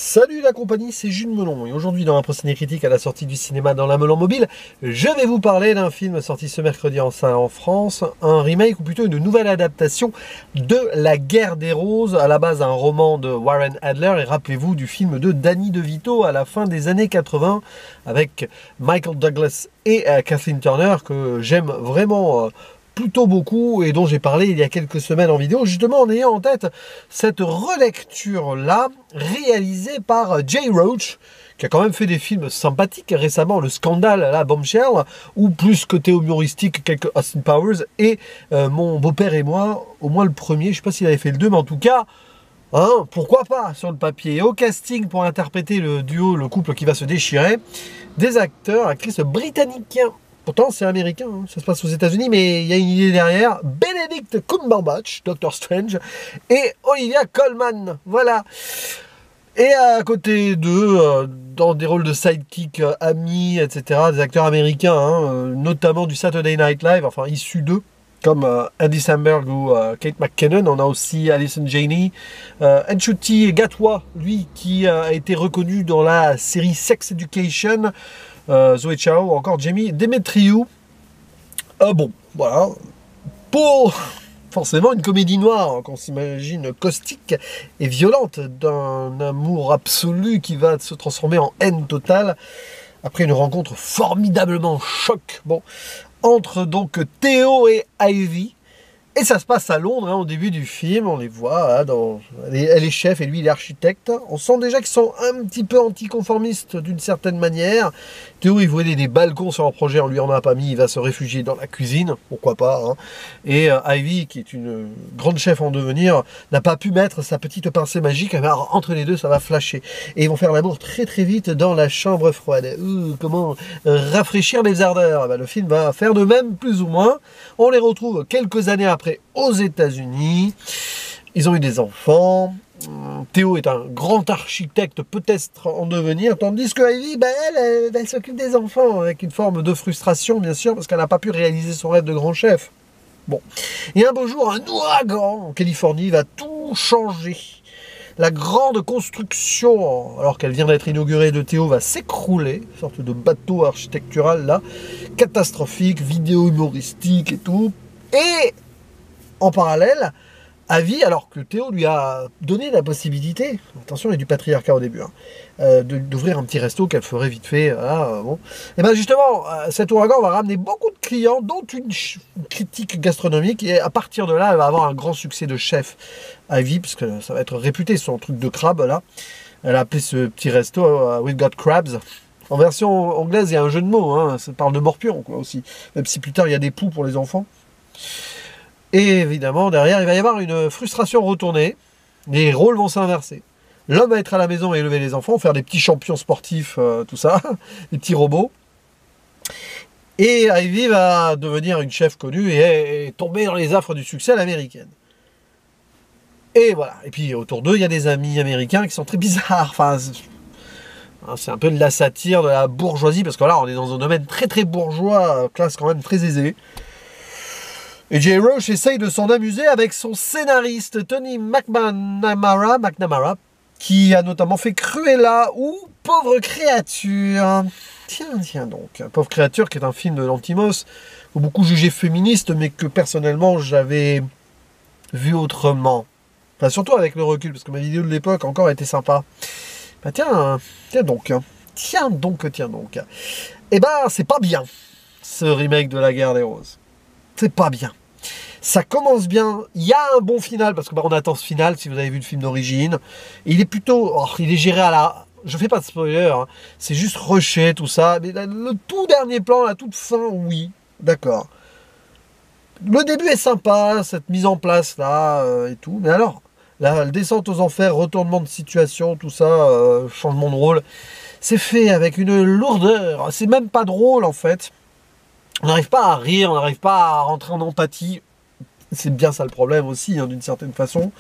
Salut la compagnie, c'est Jules Melon et aujourd'hui dans un procédé critique à la sortie du cinéma dans la Melon Mobile, je vais vous parler d'un film sorti ce mercredi en salle en France, un remake ou plutôt une nouvelle adaptation de La Guerre des Roses, à la base un roman de Warren Adler et rappelez-vous du film de Danny DeVito à la fin des années 80 avec Michael Douglas et Kathleen Turner que j'aime vraiment plutôt beaucoup et dont j'ai parlé il y a quelques semaines en vidéo, justement en ayant en tête cette relecture-là, réalisée par Jay Roach, qui a quand même fait des films sympathiques récemment, Le Scandale, la Bombshell, ou plus côté humoristique, quelques Austin Powers, et Mon beau-père et moi, au moins le premier, je ne sais pas s'il avait fait le 2, mais en tout cas, hein, pourquoi pas sur le papier. Et au casting pour interpréter le duo, le couple qui va se déchirer, des acteurs, actrices britanniques. Pourtant, c'est américain, hein, ça se passe aux États-Unis, mais il y a une idée derrière. Benedict Cumberbatch, Doctor Strange, et Olivia Colman. Voilà. Et à côté d'eux, dans des rôles de sidekick, amis, etc., des acteurs américains, hein, notamment du Saturday Night Live, enfin issus d'eux, comme Andy Samberg ou Kate McKinnon. On a aussi Alison Janney, Ncuti Gatwa, lui, qui a été reconnu dans la série Sex Education, Zoé Chao, ou encore Jamie Demetriou. Bon, voilà. Pour forcément une comédie noire, hein, qu'on s'imagine caustique et violente, d'un amour absolu qui va se transformer en haine totale, après une rencontre formidablement choc, bon, entre donc Theo et Ivy. Et ça se passe à Londres, hein, au début du film, on les voit, hein, elle est chef et lui il est architecte. On sent déjà qu'ils sont un petit peu anticonformistes d'une certaine manière. Théo il voulait des balcons sur un projet, on lui en a pas mis, il va se réfugier dans la cuisine, pourquoi pas. Hein. Et Ivy, qui est une grande chef en devenir, n'a pas pu mettre sa petite pincée magique, alors entre les deux ça va flasher. Et ils vont faire l'amour très très vite dans la chambre froide. Comment rafraîchir les ardeurs? Le film va faire de même, plus ou moins. On les retrouve quelques années après aux États-Unis. Ils ont eu des enfants. Théo est un grand architecte, peut-être en devenir, tandis que Ivy, elle s'occupe des enfants, avec une forme de frustration, bien sûr, parce qu'elle n'a pas pu réaliser son rêve de grand chef. Bon. Et un beau jour, un ouragan en Californie va tout changer. La grande construction, alors qu'elle vient d'être inaugurée de Théo, va s'écrouler, une sorte de bateau architectural là, catastrophique, vidéo humoristique et tout. Et en parallèle, Ivy, alors que Théo lui a donné la possibilité, attention il y a du patriarcat au début, hein, d'ouvrir un petit resto qu'elle ferait vite fait, bon. Et bien justement, cet ouragan va ramener beaucoup de clients, dont une critique gastronomique, et à partir de là, elle va avoir un grand succès de chef, Ivy, parce que ça va être réputé son truc de crabe là. Elle a appelé ce petit resto We've Got Crabs. En version anglaise, il y a un jeu de mots, hein, ça parle de morpion quoi aussi, même si plus tard il y a des poux pour les enfants. Et évidemment, derrière, il va y avoir une frustration retournée. Les rôles vont s'inverser. L'homme va être à la maison et élever les enfants, faire des petits champions sportifs, tout ça, des petits robots. Et Ivy va devenir une chef connue et tomber dans les affres du succès à l'américaine. Et voilà. Et puis autour d'eux, il y a des amis américains qui sont très bizarres. Enfin, c'est un peu de la satire de la bourgeoisie, parce que là, on est dans un domaine très très bourgeois, classe quand même très aisée. Et Jay Roach essaye de s'en amuser avec son scénariste Tony McNamara, qui a notamment fait Cruella ou Pauvre créature. Tiens donc, Pauvre créature qui est un film de Lanthimos, beaucoup jugé féministe, mais que personnellement j'avais vu autrement. Enfin, surtout avec le recul, parce que ma vidéo de l'époque encore était sympa. Tiens donc. Eh ben, c'est pas bien, ce remake de La Guerre des Roses. C'est pas bien. Ça commence bien, il y a un bon final, parce que on attend ce final, si vous avez vu le film d'origine. Il est plutôt, il est géré à la... Je fais pas de spoiler, hein, c'est juste rushé, tout ça. Mais le tout dernier plan, la toute fin, oui, d'accord. Le début est sympa, cette mise en place là, et tout. Mais alors, la descente aux enfers, retournement de situation, tout ça, changement de rôle, c'est fait avec une lourdeur. C'est même pas drôle en fait. On n'arrive pas à rire, on n'arrive pas à rentrer en empathie. C'est bien ça le problème aussi, hein, d'une certaine façon.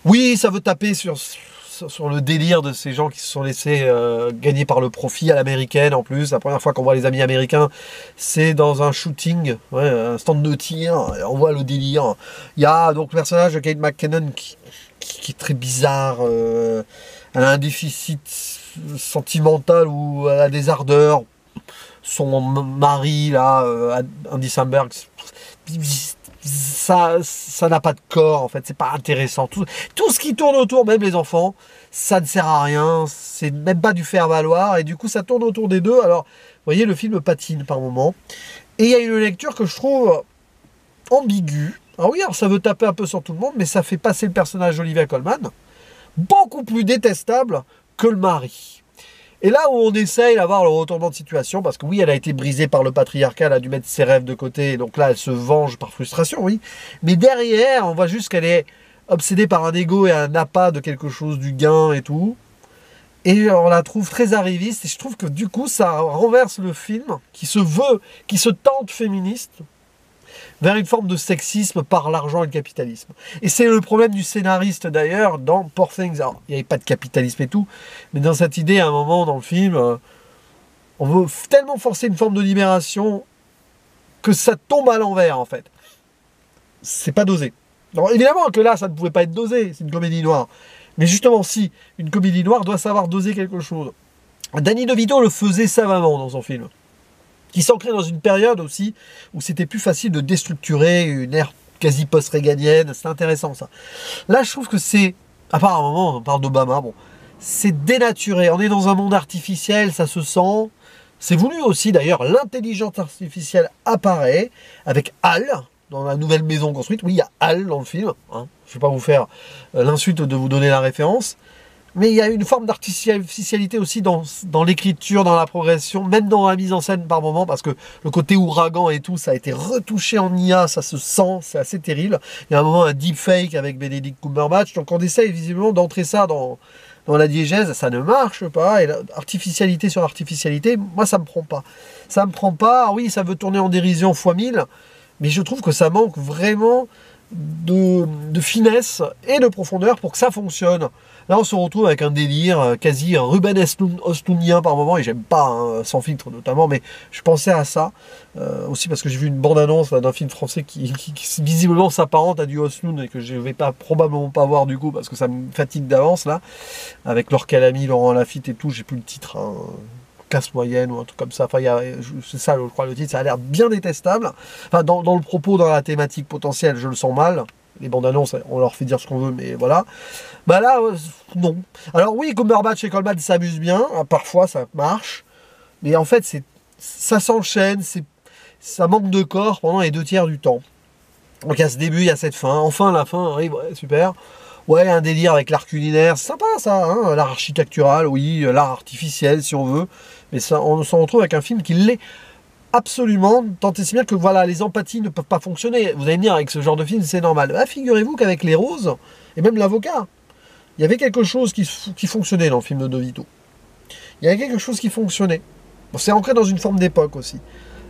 Oui, ça veut taper sur le délire de ces gens qui se sont laissés gagner par le profit à l'américaine en plus. La première fois qu'on voit les amis américains, c'est dans un shooting, un stand de tir, et on voit le délire. Il y a donc le personnage de Kate McKinnon qui qui est très bizarre. Elle a un déficit sentimental ou elle a des ardeurs. Son mari, là, Andy Samberg, ça n'a pas de corps, en fait, c'est pas intéressant. Tout ce qui tourne autour, même les enfants, ça ne sert à rien, c'est même pas du faire-valoir, et du coup, ça tourne autour des deux. Alors, vous voyez, le film patine par moment. Et il y a une lecture que je trouve ambiguë. Alors oui, alors ça veut taper un peu sur tout le monde, mais ça fait passer le personnage d'Olivia Colman beaucoup plus détestable que le mari. Et là où on essaye d'avoir le retournement de situation, parce que oui, elle a été brisée par le patriarcat, elle a dû mettre ses rêves de côté, donc là, elle se venge par frustration, oui. Mais derrière, on voit juste qu'elle est obsédée par un ego et un appât de quelque chose, du gain et tout. Et on la trouve très arriviste, et je trouve que du coup, ça renverse le film, qui se tente féministe, vers une forme de sexisme par l'argent et le capitalisme. Et c'est le problème du scénariste d'ailleurs dans Poor Things. Alors, il n'y avait pas de capitalisme et tout, mais dans cette idée, à un moment dans le film, on veut tellement forcer une forme de libération que ça tombe à l'envers en fait. C'est pas dosé. Alors évidemment que là, ça ne pouvait pas être dosé, c'est une comédie noire. Mais justement, si, une comédie noire doit savoir doser quelque chose. Danny DeVito le faisait savamment dans son film, qui s'ancrait dans une période aussi où c'était plus facile de déstructurer une ère quasi post-réganienne. C'est intéressant ça. Là, je trouve que c'est, à part un moment, on parle d'Obama, bon, c'est dénaturé. On est dans un monde artificiel, ça se sent. C'est voulu aussi d'ailleurs, l'intelligence artificielle apparaît avec Hal dans la nouvelle maison construite. Oui, il y a Hal dans le film. Hein. Je ne vais pas vous faire l'insulte de vous donner la référence. Mais il y a une forme d'artificialité aussi dans l'écriture, dans la progression, même dans la mise en scène par moment, parce que le côté ouragan et tout, ça a été retouché en IA, ça se sent, c'est assez terrible. Il y a un moment un deepfake avec Benedict Cumberbatch, donc on essaye visiblement d'entrer ça dans la diégèse, ça ne marche pas, et l'artificialité sur artificialité, moi ça me prend pas. Ça me prend pas, oui, ça veut tourner en dérision fois 1000, mais je trouve que ça manque vraiment de finesse et de profondeur pour que ça fonctionne. Là, on se retrouve avec un délire quasi Ruben Östlundien par moment, et j'aime pas, hein, sans filtre notamment, mais je pensais à ça, aussi parce que j'ai vu une bande-annonce d'un film français qui visiblement s'apparente à du Östlund, et que je vais probablement pas voir du coup, parce que ça me fatigue d'avance, là, avec Laure Calamy, Laurent Lafitte et tout, j'ai plus le titre, hein, classe moyenne ou un truc comme ça, enfin, c'est ça, je crois, le titre, ça a l'air bien détestable, enfin, dans le propos, dans la thématique potentielle, je le sens mal. Les bandes annonces, on leur fait dire ce qu'on veut, mais voilà. Bah là, non. Alors oui, Cumberbatch et Colman s'amusent bien, hein, parfois ça marche, mais en fait, ça s'enchaîne, ça manque de corps pendant les 2/3 du temps. Donc il y a ce début, il y a cette fin, enfin la fin arrive, ouais, super. Ouais, un délire avec l'art culinaire, c'est sympa ça, hein, l'art architectural, oui, l'art artificiel si on veut, mais ça, on s'en retrouve avec un film qui l'est absolument, tant et si bien que voilà, les empathies ne peuvent pas fonctionner. Vous allez me dire, avec ce genre de film, c'est normal. Ah, figurez-vous qu'avec Les Roses, et même L'Avocat, il y avait quelque chose qui fonctionnait dans le film de DeVito. Il y avait quelque chose qui fonctionnait. Bon, c'est ancré dans une forme d'époque aussi.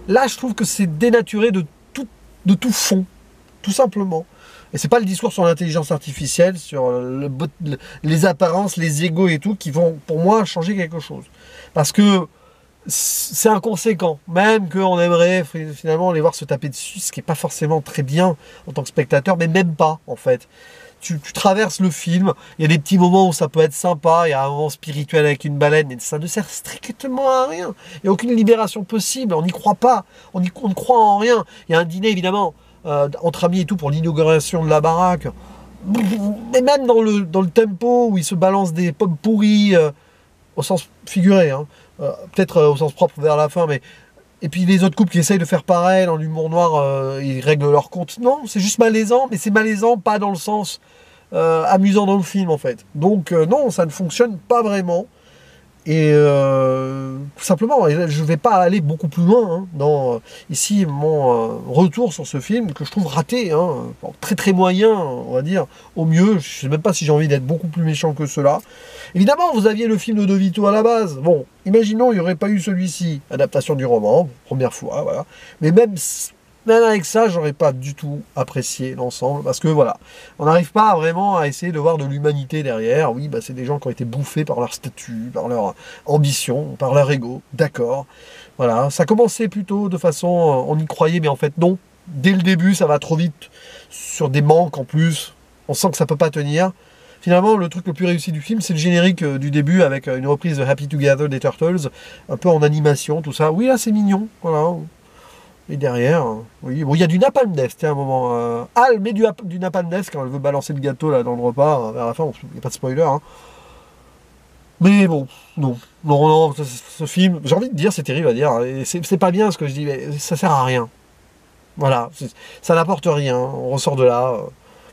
Là, je trouve que c'est dénaturé de tout fond, tout simplement. Et c'est pas le discours sur l'intelligence artificielle, sur les apparences, les égos et tout, qui vont, pour moi, changer quelque chose. Parce que c'est inconséquent, même qu'on aimerait finalement les voir se taper dessus, ce qui n'est pas forcément très bien en tant que spectateur, mais même pas en fait. Tu traverses le film, il y a des petits moments où ça peut être sympa, il y a un moment spirituel avec une baleine, mais ça ne sert strictement à rien. Il n'y a aucune libération possible, on n'y croit pas, on ne croit en rien. Il y a un dîner évidemment, entre amis et tout, pour l'inauguration de la baraque. Mais même dans le tempo où ils se balancent des pommes pourries, au sens figuré, hein, peut-être au sens propre vers la fin, mais... Et puis les autres couples qui essayent de faire pareil, dans l'humour noir, ils règlent leur compte. Non, c'est juste malaisant, mais c'est malaisant pas dans le sens amusant dans le film, en fait. Donc non, ça ne fonctionne pas vraiment. Et tout simplement, je ne vais pas aller beaucoup plus loin hein, dans ici mon retour sur ce film, que je trouve raté, hein, très très moyen, on va dire, au mieux. Je ne sais même pas si j'ai envie d'être beaucoup plus méchant que cela. Évidemment, vous aviez le film de DeVito à la base. Bon, imaginons, il n'y aurait pas eu celui-ci, adaptation du roman, première fois, voilà. Mais même avec ça, j'aurais pas du tout apprécié l'ensemble, parce que voilà, on n'arrive pas vraiment à essayer de voir de l'humanité derrière. Oui, bah, c'est des gens qui ont été bouffés par leur statut, par leur ambition, par leur ego, d'accord. Voilà, ça commençait plutôt de façon, on y croyait, mais en fait non. Dès le début, ça va trop vite, sur des manques en plus, on sent que ça peut pas tenir. Finalement, le truc le plus réussi du film, c'est le générique du début avec une reprise de Happy Together des Turtles, un peu en animation, tout ça. Oui, là, c'est mignon, voilà. Et derrière, oui, bon, il y a du Napalm Death, à un moment. Al met du Napalm Death quand elle veut balancer le gâteau là dans le repas, vers la fin, il n'y a pas de spoiler, hein. Mais bon, non, ce film, j'ai envie de dire, c'est terrible à dire, hein, et c'est pas bien ce que je dis, mais ça sert à rien. Voilà, ça n'apporte rien, on ressort de là,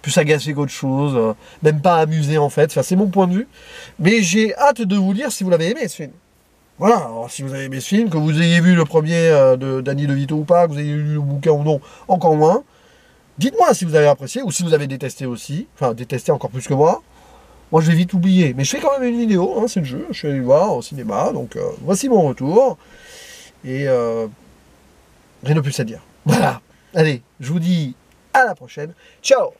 plus agacé qu'autre chose, même pas amusé en fait, enfin, c'est mon point de vue. Mais j'ai hâte de vous dire si vous l'avez aimé ce film. Voilà, alors si vous avez aimé ce film, que vous ayez vu le premier de Danny DeVito ou pas, que vous ayez lu le bouquin ou non, encore moins, dites-moi si vous avez apprécié ou si vous avez détesté aussi, enfin détesté encore plus que moi. Moi je vais vite oublier, mais je fais quand même une vidéo, hein, c'est le jeu, je suis allé le voir au cinéma, donc voici mon retour, et rien de plus à dire. Voilà, allez, je vous dis à la prochaine, ciao!